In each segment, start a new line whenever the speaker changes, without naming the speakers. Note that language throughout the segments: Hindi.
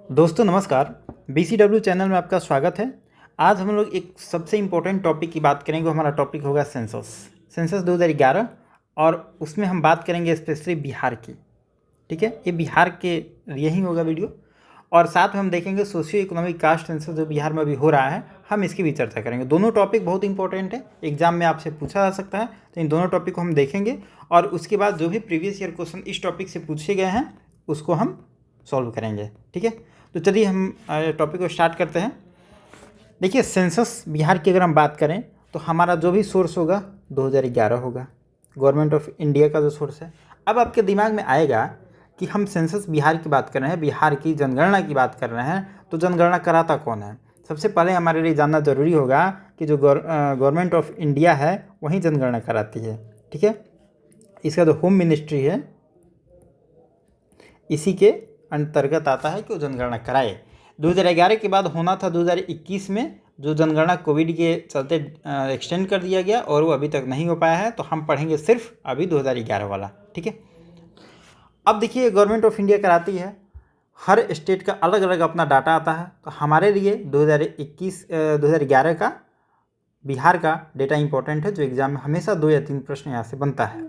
दोस्तों नमस्कार। BCW चैनल में आपका स्वागत है। आज हम लोग एक सबसे इम्पोर्टेंट टॉपिक की बात करेंगे। हमारा टॉपिक होगा सेंसस 2011 और उसमें हम बात करेंगे स्पेशली बिहार की। ठीक है, ये बिहार के लिए ही होगा वीडियो। और साथ में हम देखेंगे सोशियो इकोनॉमिक कास्ट सेंसस जो बिहार में अभी हो रहा है, हम इसकी भी चर्चा करेंगे। दोनों टॉपिक बहुत इंपॉर्टेंट है, एग्जाम में आपसे पूछा जा सकता है, तो इन दोनों टॉपिक को हम देखेंगे। और उसके बाद जो भी प्रीवियस ईयर क्वेश्चन इस टॉपिक से पूछे गए हैं उसको हम सॉल्व करेंगे। ठीक है, तो चलिए हम टॉपिक को स्टार्ट करते हैं। देखिए, सेंसस बिहार की अगर हम बात करें तो हमारा जो भी सोर्स होगा 2011 होगा, गवर्नमेंट ऑफ इंडिया का जो सोर्स है। अब आपके दिमाग में आएगा कि हम सेंसस बिहार की बात कर रहे हैं, बिहार की जनगणना की बात कर रहे हैं, तो जनगणना कराता कौन है? सबसे पहले हमारे लिए जानना ज़रूरी होगा कि जो गवर्नमेंट ऑफ इंडिया है वही जनगणना कराती है। ठीक है, इसका जो होम मिनिस्ट्री है इसी के अंतर्गत आता है कि वो जनगणना कराए। 2011 के बाद होना था 2021 में, जो जनगणना कोविड के चलते एक्सटेंड कर दिया गया और वो अभी तक नहीं हो पाया है, तो हम पढ़ेंगे सिर्फ अभी 2011 वाला। ठीक है, अब देखिए गवर्नमेंट ऑफ इंडिया कराती है, हर स्टेट का अलग अलग अपना डाटा आता है। तो हमारे लिए 2011 का बिहार का डेटा इंपॉर्टेंट है, जो एग्जाम में हमेशा 2 या 3 प्रश्न यहाँ से बनता है।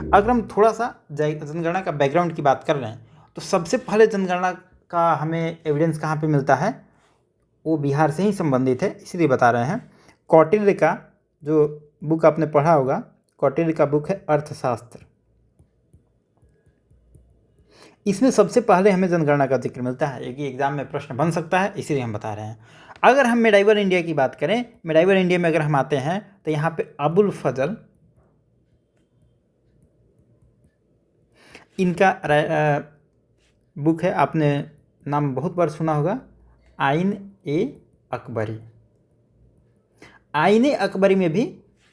अगर हम थोड़ा सा जनगणना का बैकग्राउंड की बात कर रहे हैं तो सबसे पहले जनगणना का हमें एविडेंस कहाँ पे मिलता है? वो बिहार से ही संबंधित है, इसलिए बता रहे हैं। कौटिल्य का जो बुक आपने पढ़ा होगा, कौटिल्य का बुक है अर्थशास्त्र, इसमें सबसे पहले हमें जनगणना का जिक्र मिलता है। एक एग्जाम में प्रश्न बन सकता है, इसीलिए हम बता रहे हैं। अगर हम मेडाइवर इंडिया की बात करें, मेडाइवर इंडिया में अगर हम आते हैं तो यहाँ पे अबुल फजल, इनका बुक है, आपने नाम बहुत बार सुना होगा, आइन ए अकबरी। आइन ए अकबरी में भी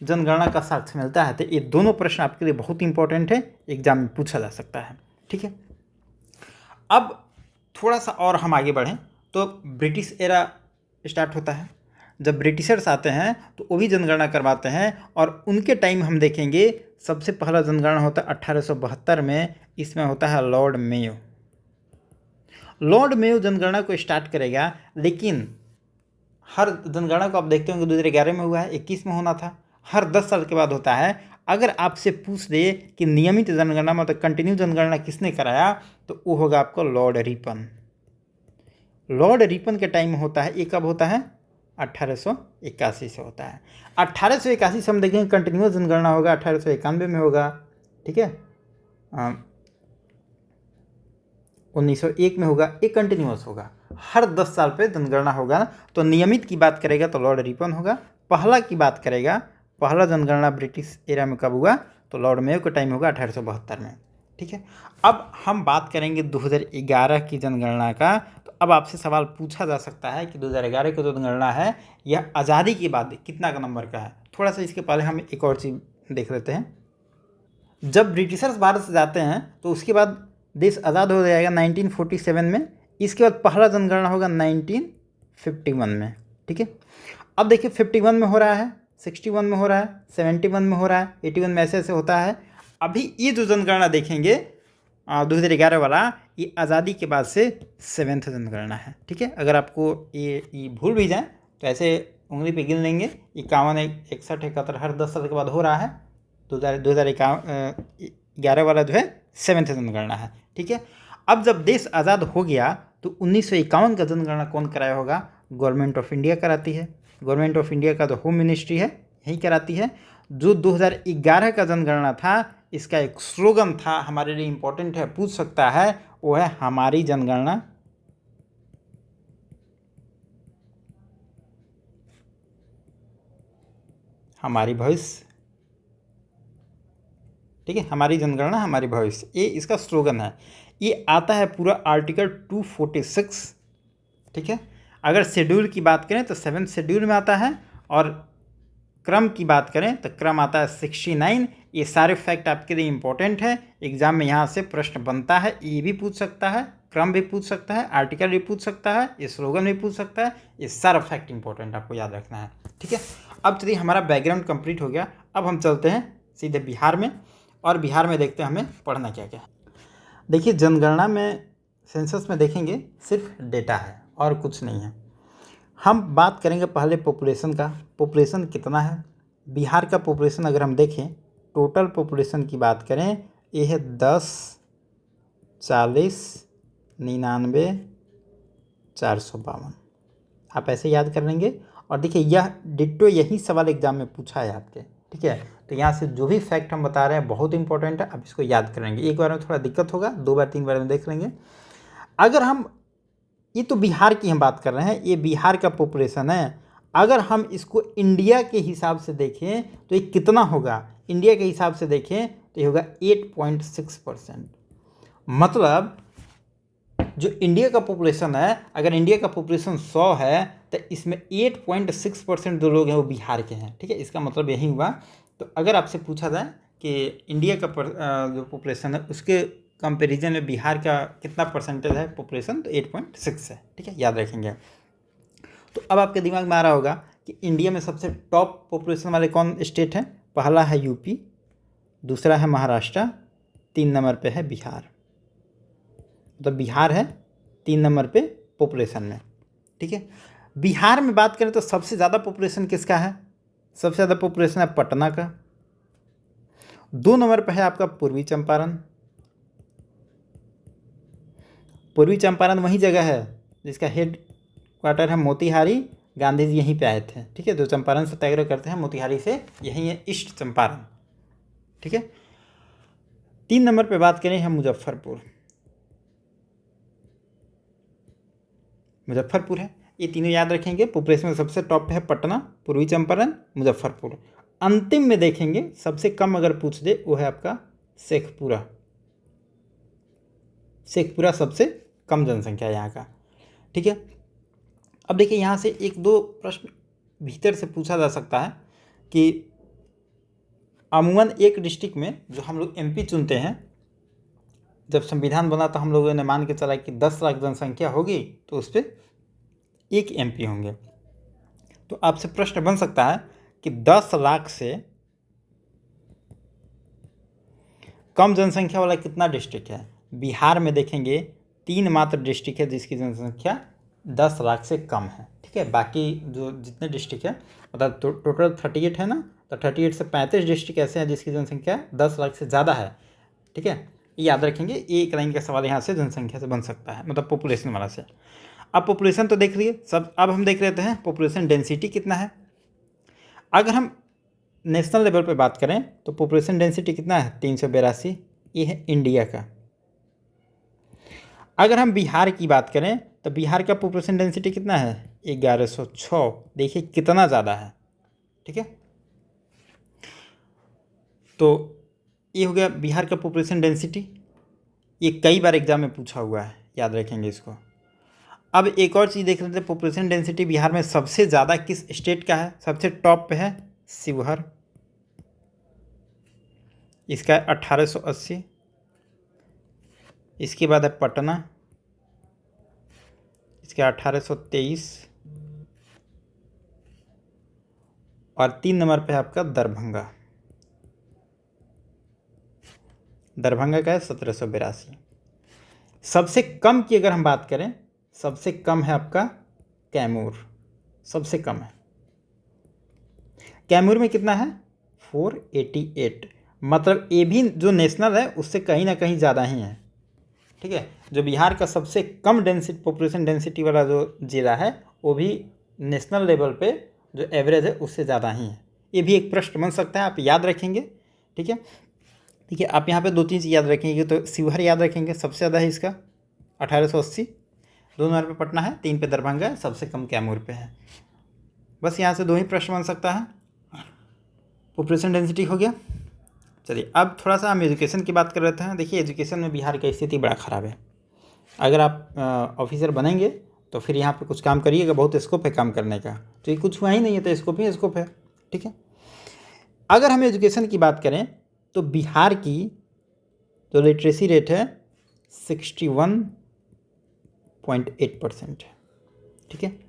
जनगणना का साक्ष्य मिलता है। तो ये दोनों प्रश्न आपके लिए बहुत इंपॉर्टेंट है, एग्जाम में पूछा जा सकता है। ठीक है, अब थोड़ा सा और हम आगे बढ़ें तो ब्रिटिश एरा स्टार्ट होता है। जब ब्रिटिशर्स आते हैं तो वो भी जनगणना करवाते हैं, और उनके टाइम हम देखेंगे सबसे पहला जनगणना होता है 1872 में। इसमें होता है लॉर्ड मेयो। लॉर्ड मेयो जनगणना को स्टार्ट करेगा, लेकिन हर जनगणना को आप देखते होंगे 2011 में हुआ है, 21 में होना था, हर 10 साल के बाद होता है। अगर आपसे पूछ दे कि नियमित जनगणना मतलब कंटिन्यू जनगणना किसने कराया, तो वो होगा आपको लॉर्ड रिपन। लॉर्ड रिपन के टाइम में होता है। ये कब होता है? 1881 से होता है। 1881 से हम देखेंगे कंटिन्यूस जनगणना होगा, 1891 में होगा। ठीक है, 1901 में होगा। ये कंटिन्यूस होगा, हर 10 साल पे जनगणना होगा। तो नियमित की बात करेगा तो लॉर्ड रिपन होगा। पहला की बात करेगा, पहला जनगणना ब्रिटिश एरा में कब हुआ, तो लॉर्ड मेयो का टाइम होगा 1872 में। ठीक है, अब हम बात करेंगे 2011 की जनगणना का। तो अब आपसे सवाल पूछा जा सकता है कि 2011 की जो जनगणना है यह आज़ादी के बाद कितना का नंबर का है। थोड़ा सा इसके पहले हम एक और चीज़ देख लेते हैं। जब ब्रिटिशर्स भारत से जाते हैं तो उसके बाद देश आज़ाद हो जाएगा 1947 में। इसके बाद पहला जनगणना होगा 1951 में। ठीक है, अब देखिए 51 में हो रहा है, 61 में हो रहा है, 71 में हो रहा है, 81 में ऐसे ऐसे होता है। अभी ये जो जनगणना देखेंगे 2011 वाला, ये आज़ादी के बाद से 7th जनगणना है। ठीक है, अगर आपको ये भूल भी जाए तो ऐसे उंगली पे गिन लेंगे। 51, 61, 71 हर 10 साल के बाद हो रहा है। 2011 वाला जो है 7th जनगणना है। ठीक है, अब जब देश आज़ाद हो गया तो 1951 का जनगणना कौन कराया होगा? गवर्नमेंट ऑफ इंडिया कराती है। गवर्नमेंट ऑफ इंडिया का जो होम मिनिस्ट्री है यही कराती है। जो 2011 का जनगणना था, इसका एक स्लोगन था, हमारे लिए इम्पोर्टेंट है, पूछ सकता है, वो है हमारी जनगणना हमारी भविष्य। ठीक है, हमारी जनगणना हमारी भविष्य, ये इसका स्लोगन है। ये आता है पूरा आर्टिकल 246। ठीक है, अगर शेड्यूल की बात करें तो 7th शेड्यूल में आता है, और क्रम की बात करें तो क्रम आता है 69। ये सारे फैक्ट आपके लिए इंपॉर्टेंट है, एग्जाम में यहाँ से प्रश्न बनता है। ये भी पूछ सकता है, क्रम भी पूछ सकता है, आर्टिकल भी पूछ सकता है, ये स्लोगन भी पूछ सकता है। ये सारा फैक्ट इंपॉर्टेंट आपको याद रखना है। ठीक है, अब चलिए हमारा बैकग्राउंड कंप्लीट हो गया। अब हम चलते हैं सीधे बिहार में, और बिहार में देखते हैं हमें पढ़ना क्या क्या है। देखिए, जनगणना में सेंसस में देखेंगे सिर्फ डेटा है और कुछ नहीं है। हम बात करेंगे पहले पॉपुलेशन का। पॉपुलेशन कितना है? बिहार का पॉपुलेशन अगर हम देखें, टोटल पॉपुलेशन की बात करें, ये है 10, 40, 99, 452। आप ऐसे याद कर लेंगे। और देखिए यह डिट्टो यही सवाल एग्जाम में पूछा है आपके, ठीक है। तो यहाँ से जो भी फैक्ट हम बता रहे हैं बहुत इंपॉर्टेंट है, आप इसको याद करेंगे। एक बार में थोड़ा दिक्कत होगा, 2 बार 3 बार में देख लेंगे। अगर हम, ये तो बिहार की हम बात कर रहे हैं, ये बिहार का पॉपुलेशन है। अगर हम इसको इंडिया के हिसाब से देखें तो ये कितना होगा? इंडिया के हिसाब से देखें तो ये होगा 8.6%। मतलब जो इंडिया का पॉपुलेशन है, अगर इंडिया का पॉपुलेशन 100 है तो इसमें 8.6% जो लोग हैं वो बिहार के हैं, ठीक है। इसका मतलब यही हुआ। तो अगर आपसे पूछा जाए कि इंडिया का जो पॉपुलेशन है उसके कंपैरिजन में बिहार का कितना परसेंटेज है पॉपुलेशन, तो 8.6 है, ठीक है, याद रखेंगे। तो अब आपके दिमाग में आ रहा होगा कि इंडिया में सबसे टॉप पॉपुलेशन वाले कौन स्टेट हैं? पहला है यूपी, दूसरा है महाराष्ट्र, 3 नंबर पे है बिहार। तो बिहार है 3 नंबर पे पॉपुलेशन में, ठीक है। बिहार में बात करें तो सबसे ज़्यादा पॉपुलेशन किसका है? सबसे ज़्यादा पॉपुलेशन है पटना का। 2 नंबर पे है आपका पूर्वी चंपारण। पूर्वी चंपारण वही जगह है जिसका हेड क्वार्टर है मोतिहारी। गांधी जी यहीं पे आए थे, ठीक है। जो चंपारण सत्याग्रह करते हैं मोतिहारी से, यही है ईस्ट चंपारण, ठीक है। 3 नंबर पे बात करें हम मुजफ्फरपुर। मुजफ्फरपुर है। ये तीनों याद रखेंगे। पॉपुलेशन में सबसे टॉप पे है पटना, पूर्वी चंपारण, मुजफ्फरपुर। अंतिम में देखेंगे सबसे कम अगर पूछ दे वो है आपका शेखपुरा। शेखपुरा सबसे कम जनसंख्या है यहाँ का, ठीक है। अब देखिए यहाँ से 1-2 प्रश्न भीतर से पूछा जा सकता है कि अमूमन एक डिस्ट्रिक्ट में जो हम लोग एमपी चुनते हैं, जब संविधान बना तो हम लोगों ने मान के चला कि 10 लाख जनसंख्या होगी तो उस पर 1 एमपी होंगे। तो आपसे प्रश्न बन सकता है कि 10 लाख से कम जनसंख्या वाला कितना डिस्ट्रिक्ट है? बिहार में देखेंगे 3 मात्र डिस्ट्रिक्ट है जिसकी जनसंख्या 10 लाख से कम है, ठीक है। बाकी जो जितने डिस्ट्रिक्ट है, मतलब टोटल 38 है ना, तो 38 से 35 डिस्ट्रिक्ट ऐसे हैं जिसकी जनसंख्या 10 लाख से ज़्यादा है, ठीक है। ये याद रखेंगे। एक लाइन का सवाल यहाँ से जनसंख्या से बन सकता है, मतलब पॉपुलेशन वाला से। अब पॉपुलेशन तो देख लिए सब, अब हम देख लेते हैं पॉपुलेशन डेंसिटी कितना है। अगर हम नेशनल लेवल पे बात करें तो पॉपुलेशन डेंसिटी कितना है? 382। ये है इंडिया का। अगर हम बिहार की बात करें तो बिहार का पॉपुलेशन डेंसिटी कितना है? 1106। देखिए कितना ज़्यादा है, ठीक है। तो ये हो गया बिहार का पॉपुलेशन डेंसिटी। ये कई बार एग्जाम में पूछा हुआ है, याद रखेंगे इसको। अब एक और चीज़ देख लेते हैं, पॉपुलेशन डेंसिटी बिहार में सबसे ज़्यादा किस स्टेट का है? सबसे टॉप पे है शिवहर, इसका 1880। इसके बाद है पटना, इसका 1823। और 3 नंबर पे है आपका दरभंगा। दरभंगा का है 1782। सबसे कम की अगर हम बात करें, सबसे कम है आपका कैमूर, सबसे कम है। कैमूर में कितना है? 488। मतलब ये भी जो नेशनल है उससे कहीं ना कहीं ज़्यादा ही है, ठीक है। जो बिहार का सबसे कम डेंसिटी पॉपुलेशन डेंसिटी वाला जो जिला है वो भी नेशनल लेवल पे जो एवरेज है उससे ज़्यादा ही है। ये भी एक प्रश्न बन सकता है, आप याद रखेंगे, ठीक है। देखिए आप यहाँ पे 2-3 चीज़ याद रखेंगे। तो शिवहर याद रखेंगे, सबसे ज़्यादा है इसका 1880। 2 नंबर पे पटना है, 3 पे दरभंगा है, सबसे कम कैमूर पे है। बस यहाँ से 2 ही प्रश्न बन सकता है। पॉपुलेशन डेंसिटी हो गया। चलिए अब थोड़ा सा हम एजुकेशन की बात कर रहे हैं। देखिए एजुकेशन में बिहार की स्थिति बड़ा ख़राब है। अगर आप ऑफिसर बनेंगे तो फिर यहाँ पे कुछ काम करिएगा, बहुत स्कोप है काम करने का। तो ये कुछ हुआ ही नहीं है तो स्कोप ही स्कोप है, ठीक है। अगर हम एजुकेशन की बात करें तो बिहार की जो लिटरेसी रेट है 61.8% है, ठीक है।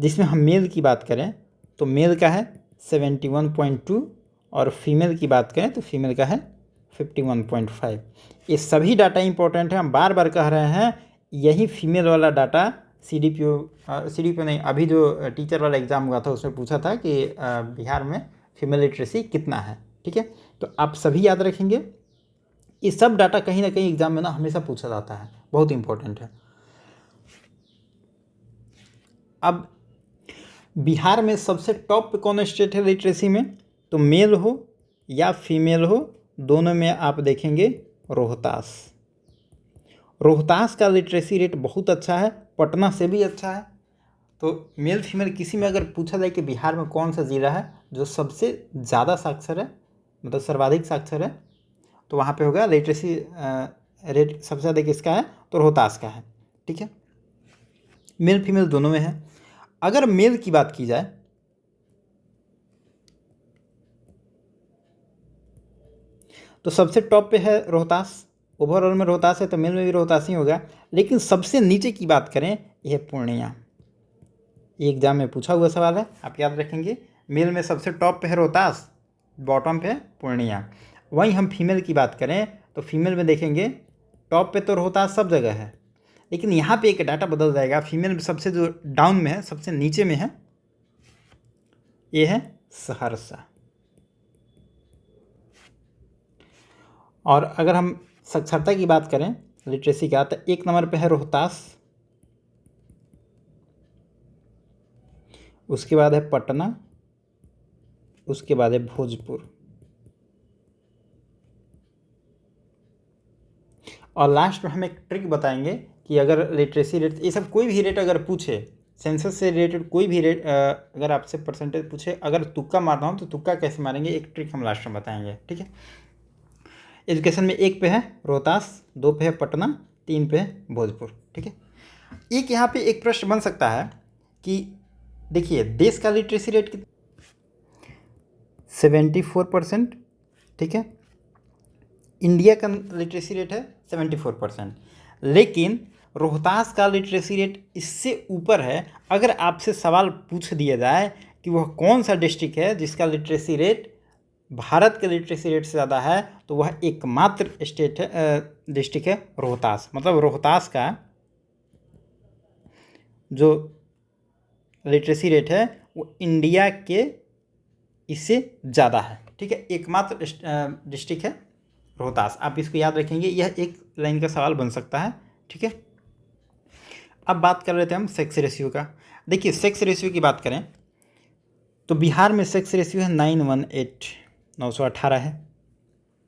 जिसमें हम मेल की बात करें तो मेल का है 71.2 और फीमेल की बात करें तो फीमेल का है 51.5। ये सभी डाटा इंपॉर्टेंट है। हम बार बार कह रहे हैं यही फीमेल वाला डाटा CDPO नहीं, अभी जो टीचर वाला एग्ज़ाम हुआ था उसमें पूछा था कि बिहार में फीमेल लिटरेसी कितना है। ठीक है, तो आप सभी याद रखेंगे। ये सब डाटा कहीं ना कहीं एग्ज़ाम में ना हमेशा पूछा जाता है, बहुत इंपॉर्टेंट है। अब बिहार में सबसे टॉप पे कौन स्टेट है लिटरेसी में? तो मेल हो या फीमेल हो, दोनों में आप देखेंगे रोहतास। रोहतास का लिटरेसी रेट बहुत अच्छा है, पटना से भी अच्छा है। तो मेल फीमेल किसी में अगर पूछा जाए कि बिहार में कौन सा ज़िला है जो सबसे ज़्यादा साक्षर है, मतलब सर्वाधिक साक्षर है, तो वहाँ पे होगा लिटरेसी रेट सबसे ज़्यादा किसका है? तो रोहतास का है। ठीक है, मेल फीमेल दोनों में है। अगर मेल की बात की जाए तो सबसे टॉप पे है रोहतास। ओवरऑल में रोहतास है तो मेल में भी रोहतास ही होगा। लेकिन सबसे नीचे की बात करें, यह पूर्णिया। ये एग्जाम में पूछा हुआ सवाल है, आप याद रखेंगे। मेल में सबसे टॉप पे है रोहतास, बॉटम पे है पूर्णिया। वहीं हम फीमेल की बात करें तो फीमेल में देखेंगे टॉप पे तो रोहतास सब जगह है, लेकिन यहाँ पे एक डाटा बदल जाएगा। फीमेल में सबसे जो डाउन में है, सबसे नीचे में है, ये है सहरसा। और अगर हम साक्षरता की बात करें लिटरेसी का, तो 1 नंबर पे है रोहतास, उसके बाद है पटना, उसके बाद है भोजपुर, और लास्ट में हम एक ट्रिक बताएंगे कि अगर लिटरेसी रेट, ये सब कोई भी रेट अगर पूछे, सेंसस से रिलेटेड कोई भी रेट अगर आपसे परसेंटेज पूछे, अगर तुक्का मारना हो तो तुक्का कैसे मारेंगे, एक ट्रिक हम लास्ट में बताएंगे। ठीक है, एजुकेशन में 1 पे है रोहतास, 2 पे है पटना, 3 पे है भोजपुर। ठीक है, एक यहाँ पे एक प्रश्न बन सकता है कि देखिए देश का लिटरेसी रेट 74%। ठीक है, इंडिया का लिटरेसी रेट है 74%, लेकिन रोहतास का लिटरेसी रेट इससे ऊपर है। अगर आपसे सवाल पूछ दिया जाए कि वह कौन सा डिस्ट्रिक्ट है जिसका लिटरेसी रेट भारत के लिटरेसी रेट से ज़्यादा है, तो वह एकमात्र स्टेट है, डिस्ट्रिक्ट है रोहतास। मतलब रोहतास का जो लिटरेसी रेट है वो इंडिया के इससे ज़्यादा है। ठीक है, एकमात्र डिस्ट्रिक्ट है रोहतास। आप इसको याद रखेंगे, यह एक लाइन का सवाल बन सकता है। ठीक है, अब बात कर रहे थे हम सेक्स रेशियो का। देखिए सेक्स रेशियो की बात करें तो बिहार में सेक्स रेशियो है 918, 918 है।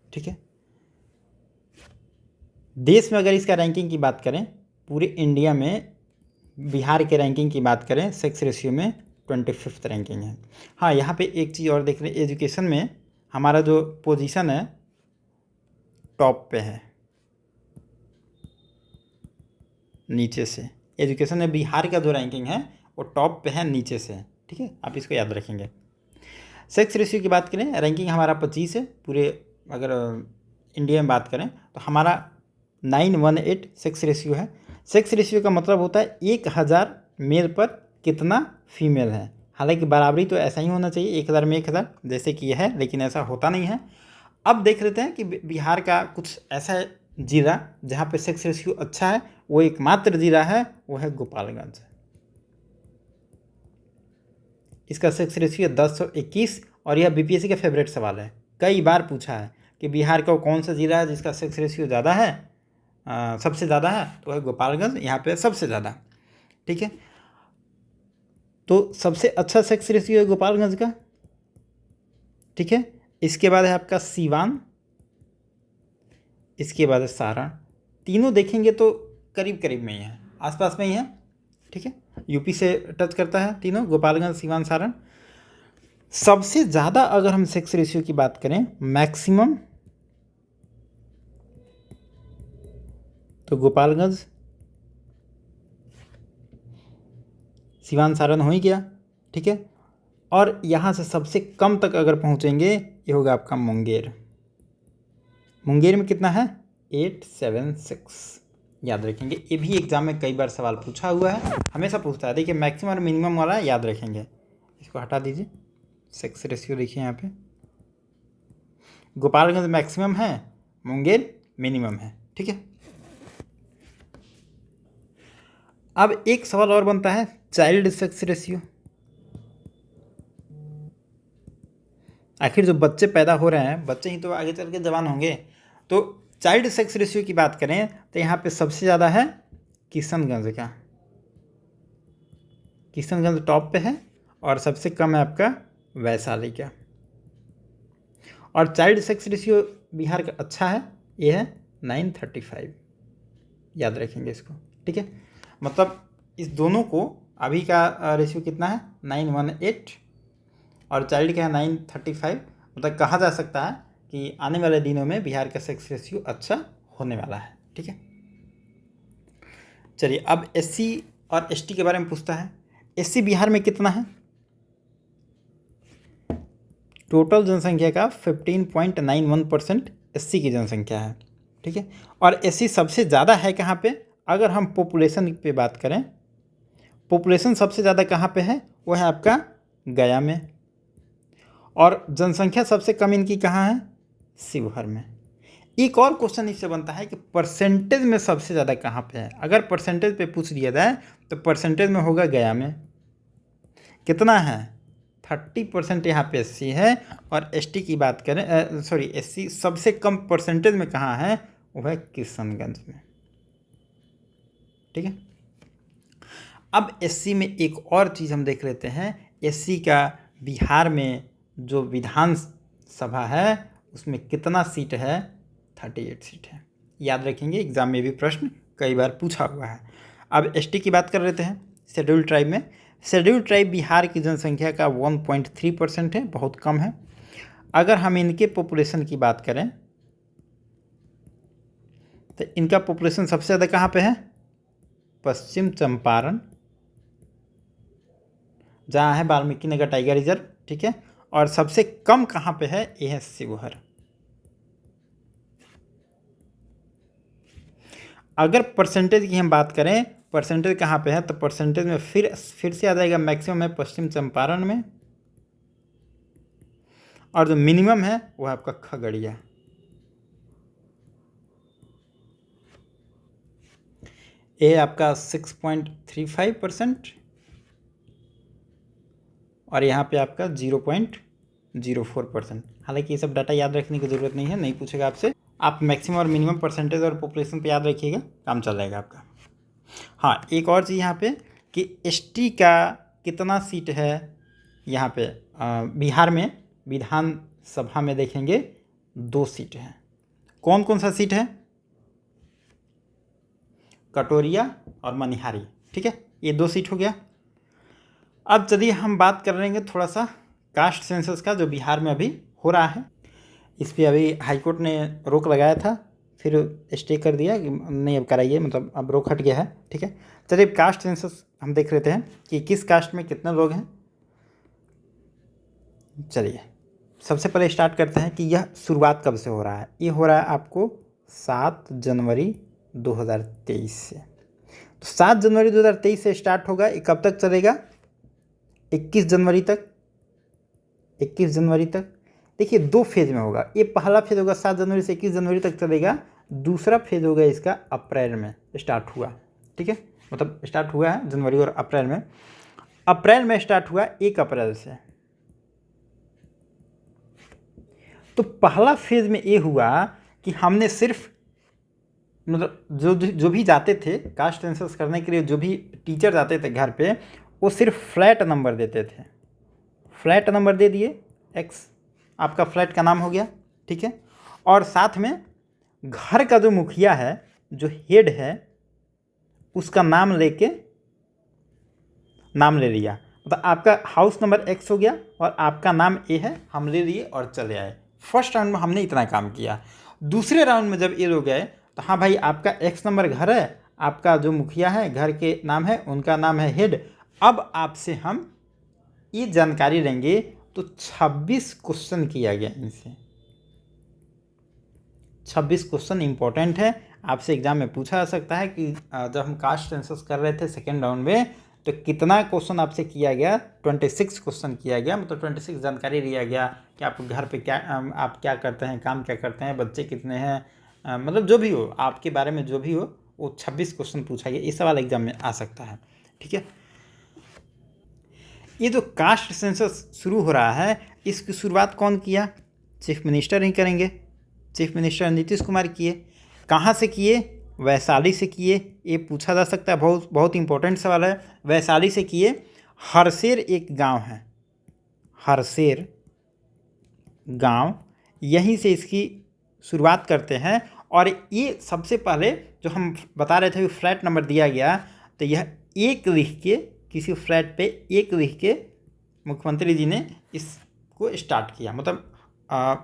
ठीक है, देश में अगर इसका रैंकिंग की बात करें, पूरे इंडिया में बिहार के रैंकिंग की बात करें सेक्स रेशियो में 25th रैंकिंग है। हाँ, यहाँ पे एक चीज़ और देख रहे हैं, एजुकेशन में हमारा जो पोजीशन है टॉप पे है, नीचे से। एजुकेशन में बिहार का जो रैंकिंग है वो टॉप पे है, नीचे से। ठीक है, आप इसको याद रखेंगे। सेक्स रेशियो की बात करें, रैंकिंग हमारा 25 है पूरे, अगर इंडिया में बात करें तो हमारा 918 सेक्स रेशियो है। सेक्स रेशियो का मतलब होता है 1000 मेल पर कितना फीमेल है। हालांकि बराबरी तो ऐसा ही होना चाहिए, 1000 में 1000 जैसे कि यह है, लेकिन ऐसा होता नहीं है। अब देख लेते हैं कि बिहार का कुछ ऐसा ज़िला जहाँ पे सेक्स रेशियो अच्छा है, वो एकमात्र ज़िला है, वो है गोपालगंज। इसका सेक्स रेशियो 1021, और यह बीपीएससी का फेवरेट सवाल है। कई बार पूछा है कि बिहार का कौन सा ज़िला है जिसका सेक्स रेशियो ज़्यादा है, सबसे ज़्यादा है, तो है गोपालगंज, यहाँ पे सबसे ज़्यादा। ठीक है, तो सबसे अच्छा सेक्स रेशियो है गोपालगंज का। ठीक है, इसके बाद है आपका सीवान, इसके बाद है सारण। तीनों देखेंगे तो करीब करीब में ही है, आसपास में ही है। ठीक है, यूपी से टच करता है तीनों, गोपालगंज, सीवान, सारण। सबसे ज़्यादा अगर हम सेक्स रेशियो की बात करें मैक्सिमम, तो गोपालगंज, सीवान, सारण हो ही गया। ठीक है, और यहाँ से सबसे कम तक अगर पहुँचेंगे, ये होगा आपका मुंगेर। मुंगेर में कितना है? 876। याद रखेंगे, ये भी एग्जाम में कई बार सवाल पूछा हुआ है, हमेशा पूछता है। देखिए मैक्सिमम और मिनिमम वाला याद रखेंगे। इसको हटा दीजिए, सेक्स रेशियो देखिए यहाँ पे गोपालगंज मैक्सिमम है, मुंगेर मिनिमम है। ठीक है, अब एक सवाल और बनता है चाइल्ड सेक्स रेशियो। आखिर जो बच्चे पैदा हो रहे हैं, बच्चे ही तो आगे चल के जवान होंगे, तो चाइल्ड सेक्स रेशियो की बात करें तो यहाँ पे सबसे ज़्यादा है किशनगंज का, किशनगंज टॉप पे है, और सबसे कम है आपका वैशाली का। और चाइल्ड सेक्स रेशियो बिहार का अच्छा है, ये है 935, याद रखेंगे इसको, ठीक है। मतलब इस दोनों को अभी का रेशियो कितना है 918 और चाइल्ड का है 935। मतलब कहा जा सकता है कि आने वाले दिनों में बिहार का सेक्स रेशियो अच्छा होने वाला है, ठीक है। चलिए अब एससी और एसटी के बारे में पूछता है। एससी बिहार में कितना है? टोटल जनसंख्या का 15.91% एससी की जनसंख्या है, ठीक है। और एससी सबसे ज़्यादा है कहाँ पे? अगर हम पॉपुलेशन पे बात करें, पॉपुलेशन सबसे ज़्यादा कहाँ पे है? वो है आपका गया में। और जनसंख्या सबसे कम इनकी कहाँ है? शिवहर में। एक और क्वेश्चन इससे बनता है कि परसेंटेज में सबसे ज़्यादा कहाँ पे है? अगर परसेंटेज पे पूछ दिया जाए तो परसेंटेज में होगा गया में। कितना है? 30% यहाँ पे एससी है। और एसटी की बात करें, एससी सबसे कम परसेंटेज में कहाँ है? वो है किशनगंज में, ठीक है। अब एससी में एक और चीज़ हम देख लेते हैं। एससी का बिहार में जो विधान सभा है उसमें कितना सीट है? 38 सीट है, याद रखेंगे, एग्जाम में भी प्रश्न कई बार पूछा हुआ है। अब एसटी की बात कर लेते हैं। शेड्यूल ट्राइब में, शेड्यूल ट्राइब बिहार की जनसंख्या का 1.3% है, बहुत कम है। अगर हम इनके पॉपुलेशन की बात करें तो इनका पॉपुलेशन सबसे ज़्यादा कहाँ पे है? पश्चिम चंपारण, जहाँ है वाल्मीकि नगर टाइगर रिजर्व, ठीक है। और सबसे कम कहाँ पे है? ये है शिवहर। अगर परसेंटेज की हम बात करें, परसेंटेज कहाँ पे है, तो परसेंटेज में फिर से आ जाएगा, मैक्सिमम है पश्चिम चंपारण में, और जो मिनिमम है वो है आपका खगड़िया। ये आपका 6.35% और यहाँ पे आपका 0.04%। हालांकि ये सब डाटा याद रखने की ज़रूरत नहीं है, नहीं पूछेगा आपसे, आप मैक्सिमम और मिनिमम परसेंटेज और पॉपुलेशन पे याद रखिएगा, काम चल जाएगा आपका। हाँ, एक और चीज़ यहाँ पे कि एसटी का कितना सीट है यहाँ पे बिहार में विधान सभा में, देखेंगे 2 सीट हैं। कौन कौन सा सीट है? कटोरिया और मनिहारी, ठीक है, ये 2 सीट हो गया। अब चलिए हम बात कर लेंगे थोड़ा सा कास्ट सेंसस का, जो बिहार में अभी हो रहा है। इस पर अभी हाईकोर्ट ने रोक लगाया था, फिर स्टे कर दिया कि नहीं अब कराइए, मतलब अब रोक हट गया है, ठीक है। चलिए कास्ट सेंसस हम देख लेते हैं कि किस कास्ट में कितने लोग हैं। चलिए सबसे पहले स्टार्ट करते हैं कि यह शुरुआत कब से हो रहा है। ये हो रहा है आपको 7 जनवरी 2023 से। तो 7 जनवरी 2023 से स्टार्ट होगा। ये कब तक चलेगा? 21 जनवरी तक। 21 जनवरी तक देखिए 2 फेज में होगा। ये पहला फेज होगा 7 जनवरी से 21 जनवरी तक चलेगा। दूसरा फेज होगा इसका अप्रैल में स्टार्ट हुआ, ठीक है, मतलब स्टार्ट हुआ है जनवरी और अप्रैल में। अप्रैल में स्टार्ट हुआ 1 अप्रैल से। तो पहला फेज में ये हुआ कि हमने सिर्फ, मतलब जो भी जाते थे कास्ट सेंसस करने के लिए, जो भी टीचर जाते थे घर पे, वो सिर्फ फ्लैट नंबर देते थे। फ्लैट नंबर दे दिए, एक्स आपका फ्लैट का नाम हो गया, ठीक है। और साथ में घर का जो मुखिया है, जो हेड है, उसका नाम ले लिया, मतलब आपका हाउस नंबर एक्स हो गया और आपका नाम ए है, हम ले लिए और चले आए। फर्स्ट राउंड में हमने इतना काम किया। दूसरे राउंड में जब ये लोग गए तो हाँ भाई, आपका एक्स नंबर घर है, आपका जो मुखिया है घर के नाम है, उनका नाम है हेड, अब आपसे हम ये जानकारी लेंगे। तो 26 क्वेश्चन किया गया इनसे। 26 क्वेश्चन इंपॉर्टेंट है, आपसे एग्जाम में पूछा जा सकता है कि जब हम कास्ट सेंसस कर रहे थे सेकेंड राउंड में, तो कितना क्वेश्चन आपसे किया गया? 26 क्वेश्चन किया गया, मतलब 26 जानकारी लिया गया कि आप घर पे क्या, आप क्या करते हैं, काम क्या करते हैं, बच्चे कितने हैं, मतलब जो भी हो आपके बारे में, जो भी हो वो 26 क्वेश्चन पूछा गया, ये सवाल एग्जाम में आ सकता है। ठीक है, ये जो कास्ट सेंसस शुरू हो रहा है, इसकी शुरुआत कौन किया? चीफ मिनिस्टर ही करेंगे। चीफ मिनिस्टर नीतीश कुमार किए। कहाँ से किए? वैशाली से किए। ये पूछा जा सकता है, बहुत बहुत इंपॉर्टेंट सवाल है। वैशाली से किए। हरसेर एक गांव है, हरसेर गांव, यहीं से इसकी शुरुआत करते हैं। और ये सबसे पहले जो हम बता रहे थे फ्लैट नंबर दिया गया, तो यह एक लिख के, किसी फ्लैट पे एक लिख के मुख्यमंत्री जी ने इसको स्टार्ट किया। मतलब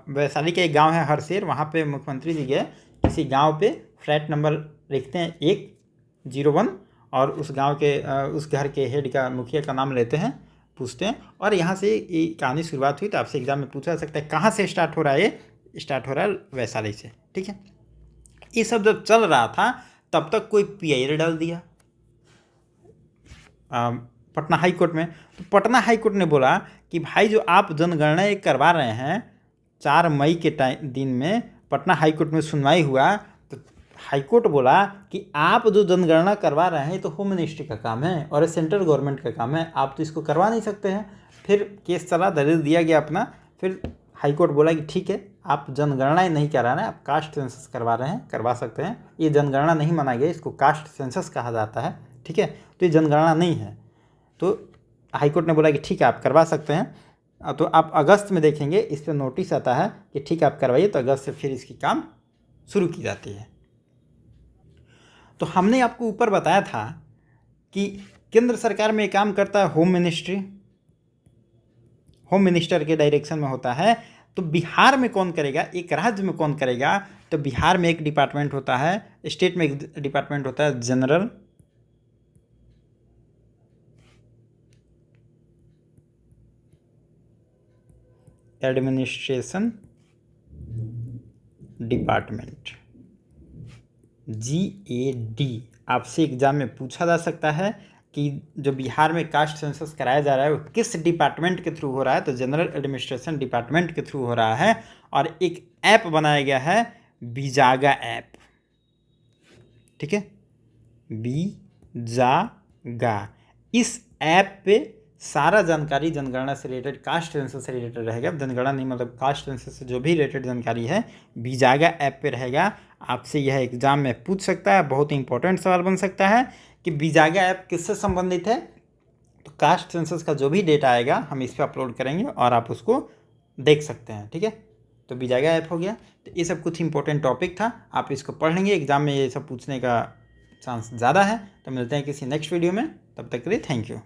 वैशाली का एक गांव है हरसेर, वहाँ पे मुख्यमंत्री जी गए, किसी गांव पे फ्लैट नंबर लिखते हैं 101 और उस गांव के उस घर के हेड का, मुखिया का नाम लेते हैं, पूछते हैं, और यहाँ से ये कहानी शुरुआत हुई। तो आपसे एग्जाम में पूछा जा सकता है कहाँ से स्टार्ट हो रहा है? ये स्टार्ट हो रहा है वैशाली से। ठीक है, ये सब जब चल रहा था तब तक कोई पीआईएल डाल दिया पटना हाई कोर्ट में। तो पटना हाई कोर्ट ने बोला कि भाई जो आप जनगणना ये करवा रहे हैं, 4 मई के दिन में पटना हाई कोर्ट में सुनवाई हुआ, तो हाई कोर्ट बोला कि आप जो जनगणना करवा रहे हैं तो होम मिनिस्ट्री का काम है और सेंट्रल गवर्नमेंट का काम है, आप तो इसको करवा नहीं सकते हैं। फिर केस चला, दलील दिया गया अपना। फिर हाई कोर्ट बोला कि ठीक है, आप जनगणना ही नहीं करा रहे हैं, आप कास्ट सेंसस करवा रहे हैं, करवा सकते हैं। ये जनगणना नहीं माना गया, इसको कास्ट सेंसस कहा जाता है। ठीक है, तो ये जनगणना नहीं है। तो हाई कोर्ट ने बोला कि ठीक है, आप करवा सकते हैं। तो आप अगस्त में देखेंगे इस पर नोटिस आता है कि ठीक है आप करवाइए, तो अगस्त से फिर इसकी काम शुरू की जाती है। तो हमने आपको ऊपर बताया था कि केंद्र सरकार में काम करता है होम मिनिस्ट्री, होम मिनिस्टर के डायरेक्शन में होता है। तो बिहार में कौन करेगा, एक राज्य में कौन करेगा? तो बिहार में एक डिपार्टमेंट होता है, स्टेट में एक डिपार्टमेंट होता है, जनरल एडमिनिस्ट्रेशन डिपार्टमेंट, GAD। आपसे एग्जाम में पूछा जा सकता है कि जो बिहार में कास्ट सेंसस कराया जा रहा है वो किस डिपार्टमेंट के थ्रू हो रहा है? तो जनरल एडमिनिस्ट्रेशन डिपार्टमेंट के थ्रू हो रहा है। और एक ऐप बनाया गया है, बीजागा ऐप। ठीक है, बीजागा। इस ऐप पे सारा जानकारी जनगणना से रिलेटेड, कास्ट सेंसस से रिलेटेड रहेगा। जनगणना नहीं, मतलब कास्ट सेंसस से जो भी रिलेटेड जानकारी है बीजागा ऐप पे रहेगा। आपसे यह एग्जाम में पूछ सकता है, बहुत इंपॉर्टेंट सवाल बन सकता है कि बीजागा ऐप किससे संबंधित है। तो कास्ट सेंसस का जो भी डेटा आएगा हम इस पर अपलोड करेंगे और आप उसको देख सकते हैं। ठीक है, तो बीजागा ऐप हो गया। तो ये सब कुछ इंपॉर्टेंट टॉपिक था, आप इसको पढ़ लेंगे, एग्जाम में ये सब पूछने का चांस ज़्यादा है। तो मिलते हैं किसी नेक्स्ट वीडियो में, तब तक के लिए थैंक यू।